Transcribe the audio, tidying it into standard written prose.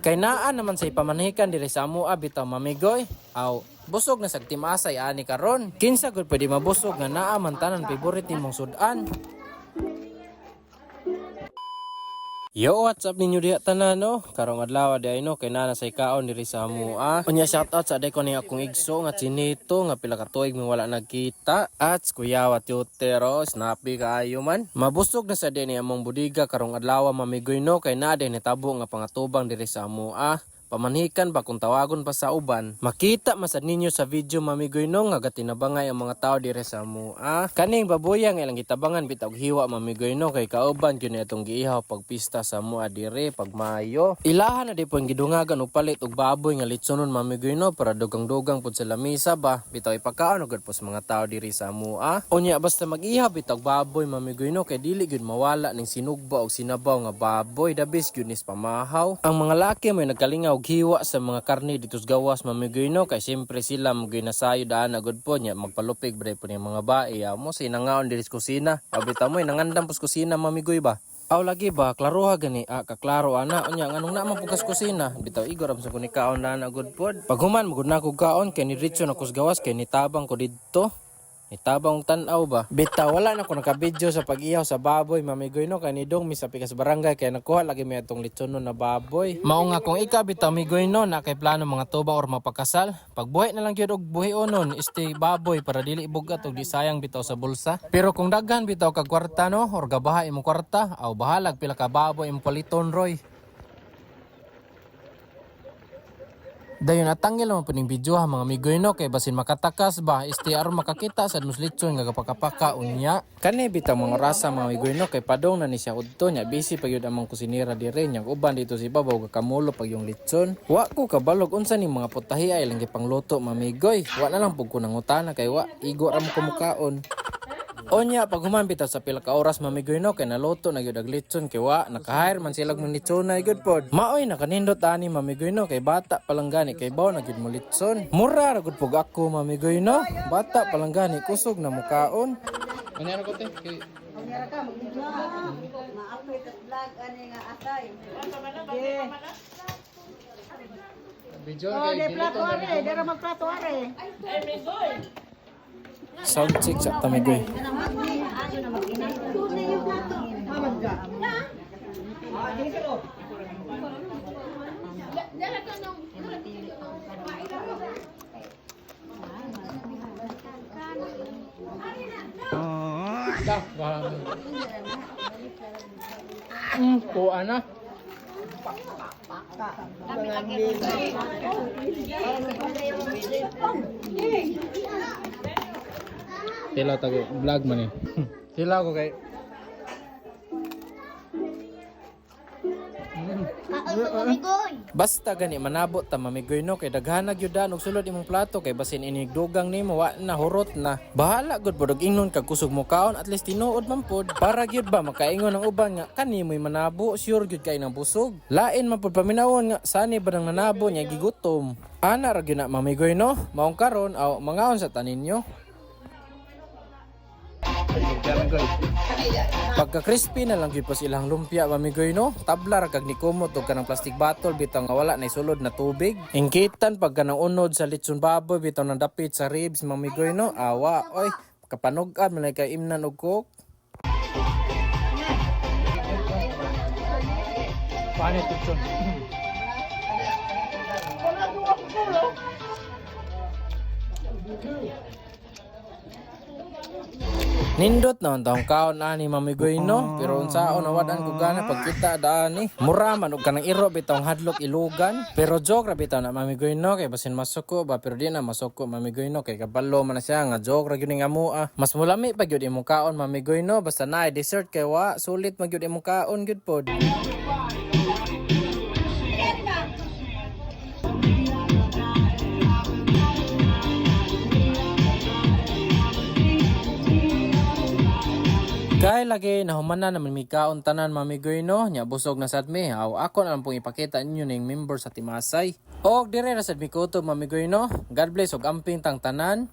Kay naa naman sa ipamanhikan diri sa amua bitaw mamigoy. Aw, busog na sag timasay ani karon. Kinsa gud pwede mabusog nga naa man tanan favorite nimong sudan. Yo, what's up ninyo diha tanan no? Karong adlaw di ay no kay nana sa ikaon diri sa amua. Unya shoutout sa aday ko ni akong igso nga Chinito nga pila ka tuig mi wala nagkita. At kuya wat yutero snappy kaayo man. Mabusog na sa di ni among budiga karong adlaw mamigoy no kay naa day nitabo nga pangatubang diri sa amua. Pamanhikan ba kung tawagon pa sa uban. Makita masad ninyo sa video mamigoy no nga gatinabangay ang mga tao dire sa amua. Kaning baboya nga ilang gitabangan bitag hiwa mamigoy no kay kauban gyud itong giihaw pag pista sa amua dire pag Mayo. Ilahan na di po ang gidungagan og palit og baboy nga litsonon mamigoy no para dugang-dugang pud sa lamisa ba. Bitaw ipakaon og po sa mga tao dire sa amua. Unya basta mag-ihaw bitag baboy mamigoy no kay dili gyud mawala ning sinugba og sinabaw nga baboy dabis gyud nis pamahaw. Ang mga laki may nagkalingaw hiwa sa mga karne dito sa gawas mamigoy no kay siyempre sila magiy na sayo daan agud po nya magpalupig bre po ni mga bae mo sa inangaon diri sa kusina abita mo nangandam pus kusina mamigoy ba aw lagi ba klaroha gani kaklaro ana unya nganong na man pugas kusina bitaw igor am sa kuni kaon na agud pod paghuman magud na ko kaon kay ni diretso na kus gawas kay nitabang ko didto. Itabang tan-aw ba? Bitaw wala na ko naka-video sa pag-ihaw sa baboy mamigoy no kay ni dong mi sa pikas barangay kay nakuha lagi mi atong litsonon na baboy. Mao nga kung ika bitaw migoy no na kay plano mga tuba or mapakasal. Pagbuhi na lang gyud og buhi onon stay baboy para dili ibugat og di sayang bitaw sa bulsa. Pero kung daghan bitaw kag kwarta no or gabaha imong kwarta aw bahalag pila ka baboy imong paliton roy. Dayon atangil mo puning video ha mga migoy no kay basin makatakas ba aron makakita sa muslitson nga kapakapaka unya. Kani bitaw mga rasa mga migoy no kay padong na ni siya udto nya busy pa gyud among kusinera dire nya uban dito si babaw kakamulo pag yung litson. Wa ko kabalog unsa ni mga putahi ay lang gipangluto mamigoy. Wa na lang pug ko nangutana kay wa igo ra mo kumukaon. Onya pag human bitaw sa pila ka oras mamigoy no kay naluto na gyud ang litson kay wa nakahire man sila ng litsonay gyud pod. Maoy nakanindot ani mamigoy no kay bata pa lang gani kay baw na gyud mo litson. Mura ra gud pug ako mamigoy no. Bata pa lang gani kusog na mukaon. Ano ko te? Meron ka mag-video ma-upload at vlog ani nga asay. Video Oh, kay de dili plato to are, dera magplato are. Sound check sa tamigoy. ko ana. Tila tago vlog man eh. Sila ko kay Basta gani manabot ta mamigoy no kay daghanag gyudan og sulod imong plato kay basin inigdugang nimo wa na hurot na. Bahala gud pod og ingnon kag kusog mo kaon at least tinuod man pod. Para gyud ba makaingon ang uban nga kanimoy manabo sure gyud kay nang busog. Lain man pod paminawon nga sani ba nang nanabo nya gigutom. Ana ra gyud na mamigoy no. Maong karon aw mangaon sa tanin nyo. Pagka crispy na lang gyud pa silang lumpia mamigoy no. Tabla ra kag nikumot og kanang plastic bottle bitaw nga wala nay sulod na tubig. Ingkitan pagka nang unod sa litson baboy bitaw nang dapit sa ribs mamigoy no. Awa oy kapanog-an man kay imnan og cook. paano tutson. Nindot naman taong kaon ani mamigoy no. Pero unsaon nawadan ko gana pagkita daan ni. Mura man og kanang iro bitong hadlok ilugan. Pero joke ra bitaw na mamigoy no kay basin masuko ba pero di na masuko mamigoy no kay kabalo man na siya nga joke ra gyud nga mua. Mas mulami pa gyud imong kaon mamigoy no basta naay dessert kay wa sulit man gyud imong kaon gyud pod. Kay lagi nahuman naman mi kaon tanan mamigoy no nya busog na sad mi aw ako na lang pong ipakita ninyo ning member sa Timasay og dire na sad mi kutob mamigoy no. God bless og amping tang tanan.